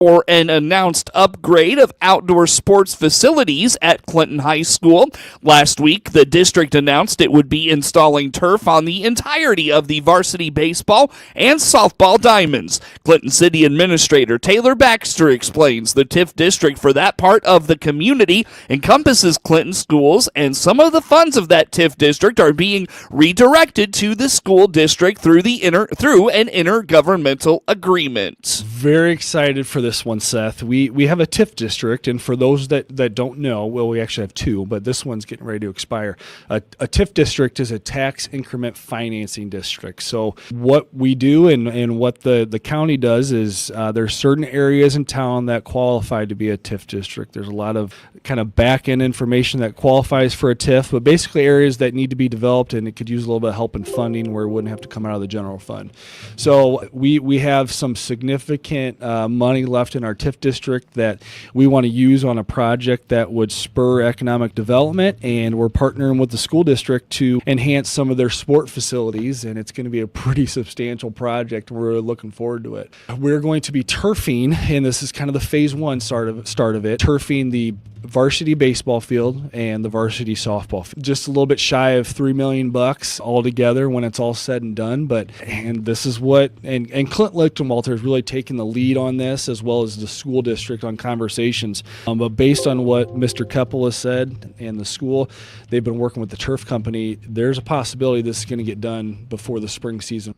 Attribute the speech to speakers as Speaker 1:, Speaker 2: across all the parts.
Speaker 1: or an announced upgrade of outdoor sports facilities at Clinton High School. Last week, the district announced it would be installing turf on the entirety of the varsity baseball and softball diamonds. Clinton City Administrator Taylor Baxter explains the TIF district for that part of the community encompasses Clinton schools, and some of the funds of that TIF district are being redirected to the school district through an intergovernmental agreement.
Speaker 2: Very excited for this one, Seth. We have a TIF district, and for those that don't know, well, we actually have two, but this one's getting ready to expire. A TIF district is a tax increment financing district. So what we do and what the county does is there's certain areas in town that qualify to be a TIF district. There's a lot of kind of back-end information that qualifies for a TIF, but basically areas that need to be developed, and it could use a little bit of help in funding where it wouldn't have to come out of the general fund. So we have some significant money left in our TIF district that we want to use on a project that would spur economic development, and we're partnering with the school district to enhance some of their sport facilities, and it's going to be a pretty substantial project. We're looking forward to it. We're going to be turfing, and this is kind of the phase one start of it, turfing the varsity baseball field and the varsity softball field. Just a little bit shy of $3 million altogether when it's all said and done. And this is what, and Clint Lichtenwalter is really taking the lead on this, as well as the school district on conversations. But based on what Mr. Keppel has said and the school, they've been working with the turf company. There's a possibility this is going to get done before the spring season.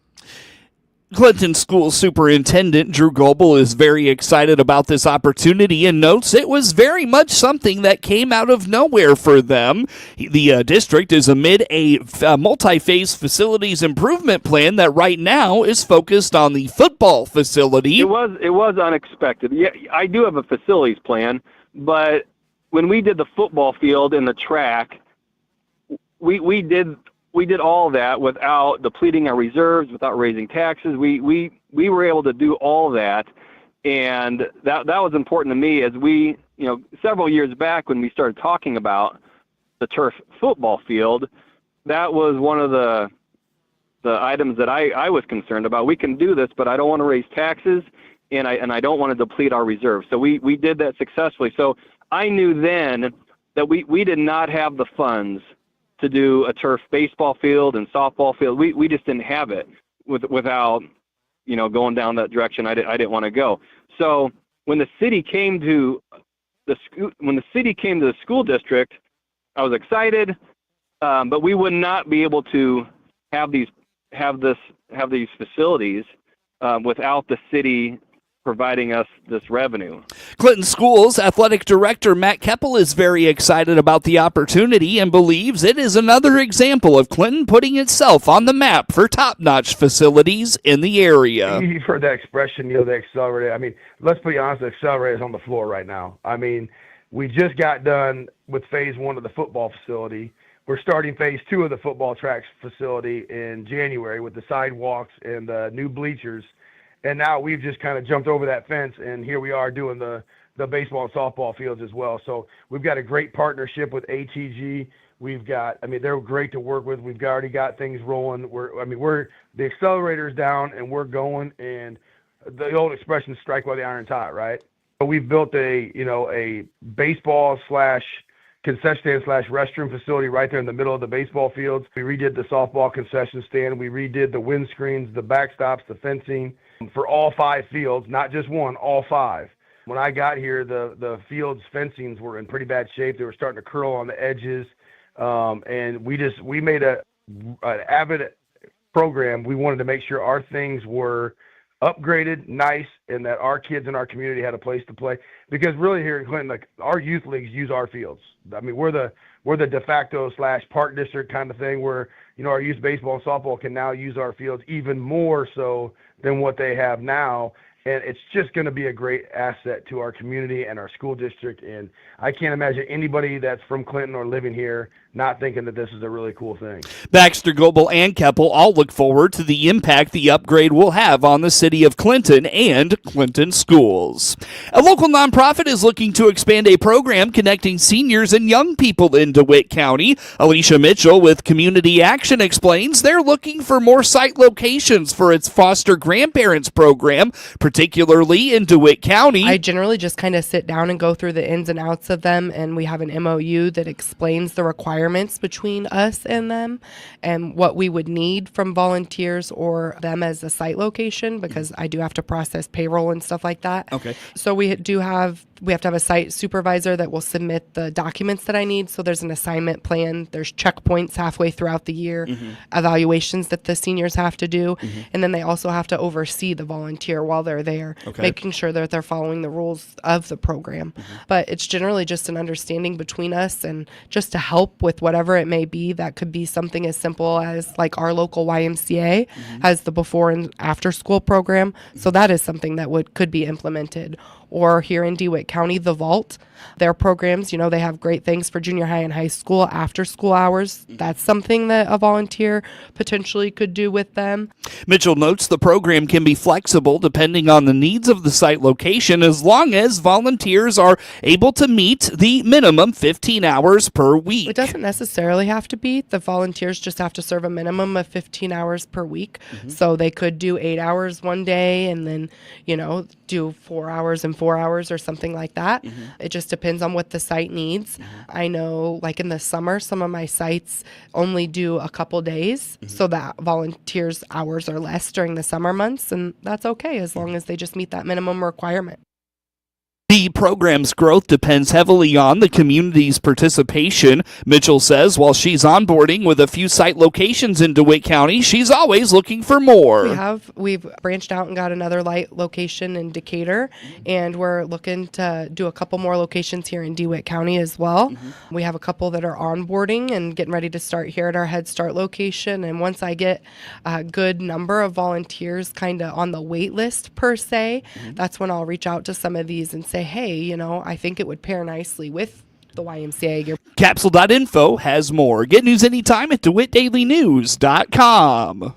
Speaker 1: Clinton School Superintendent Drew Goebel is very excited about this opportunity and notes it was very much something that came out of nowhere for them. The district is amid a multi-phase facilities improvement plan that right now is focused on the football facility.
Speaker 3: It was unexpected. Yeah, I do have a facilities plan, but when we did the football field and the track, we did all that without depleting our reserves, without raising taxes. We were able to do all that, and that was important to me as we, several years back when we started talking about the turf football field, that was one of the items that I was concerned about. We can do this, but I don't want to raise taxes, and I don't want to deplete our reserves. So we did that successfully. So I knew then that we did not have the funds to do a turf baseball field and softball field. We just didn't have it without, going down that direction. I didn't want to go. So when the city came to the school district, I was excited, but we would not be able to have these facilities without the city providing us this revenue.
Speaker 1: Clinton Schools Athletic Director Matt Keppel is very excited about the opportunity and believes it is another example of Clinton putting itself on the map for top-notch facilities in the area.
Speaker 4: You've heard that expression, the accelerator. I mean, let's be honest, the accelerator is on the floor right now. I mean, we just got done with phase one of the football facility. We're starting phase two of the football tracks facility in January with the sidewalks and the new bleachers. And now we've just kind of jumped over that fence, and here we are doing the baseball and softball fields as well. So we've got a great partnership with ATG. They're great to work with. We've already got things rolling. The accelerator's down, and we're going. And the old expression, strike while the iron's hot, right? So we've built a baseball / concession stand / restroom facility right there in the middle of the baseball fields. We redid the softball concession stand. We redid the windscreens, the backstops, the fencing for all 5 fields, not just one, all 5. When I got here, the field's fencings were in pretty bad shape. They were starting to curl on the edges, and we made an avid program. We wanted to make sure our things were upgraded, nice, and that our kids in our community had a place to play. Because really here in Clinton, our youth leagues use our fields. I mean, we're the de facto / park district kind of thing where, our youth baseball and softball can now use our fields even more so than what they have now. And it's just going to be a great asset to our community and our school district. And I can't imagine anybody that's from Clinton or living here not thinking that this is a really cool thing.
Speaker 1: Baxter, Goebel, and Keppel all look forward to the impact the upgrade will have on the city of Clinton and Clinton schools. A local nonprofit is looking to expand a program connecting seniors and young people in DeWitt County. Alicia Mitchell with Community Action explains they're looking for more site locations for its foster grandparents program, particularly in DeWitt County.
Speaker 5: I generally just kind of sit down and go through the ins and outs of them, and we have an MOU that explains the requirements between us and them and what we would need from volunteers or them as a site location, because I do have to process payroll and stuff like that.
Speaker 1: Okay.
Speaker 5: So we have to have a site supervisor that will submit the documents that I need. So there's an assignment plan. There's checkpoints halfway throughout the year, evaluations that the seniors have to do. And then they also have to oversee the volunteer while they're there, making sure that they're following the rules of the program. But it's generally just an understanding between us and just to help with whatever it may be. That could be something as simple as like our local YMCA has the before and after school program. So that is something that could be implemented. Or here in DeWitt County, the Vault, their programs, they have great things for junior high and high school after school hours. That's something that a volunteer potentially could do with them.
Speaker 1: Mitchell notes the program can be flexible depending on the needs of the site location as long as volunteers are able to meet the minimum 15 hours per week.
Speaker 5: It doesn't necessarily have to be. The volunteers just have to serve a minimum of 15 hours per week. So they could do 8 hours one day and then, do 4 hours and 4 hours or something like that. It just depends on what the site needs. I know like in the summer, some of my sites only do a couple days so that volunteers' hours are less during the summer months, and that's okay as long as they just meet that minimum requirement.
Speaker 1: The program's growth depends heavily on the community's participation. Mitchell says while she's onboarding with a few site locations in DeWitt County, she's always looking for more.
Speaker 5: We've branched out and got another light location in Decatur, and we're looking to do a couple more locations here in DeWitt County as well. We have a couple that are onboarding and getting ready to start here at our Head Start location. And once I get a good number of volunteers kind of on the wait list per se, that's when I'll reach out to some of these and say, hey, I think it would pair nicely with the YMCA.
Speaker 1: Capsule.info has more. Get news anytime at DeWittDailyNews.com.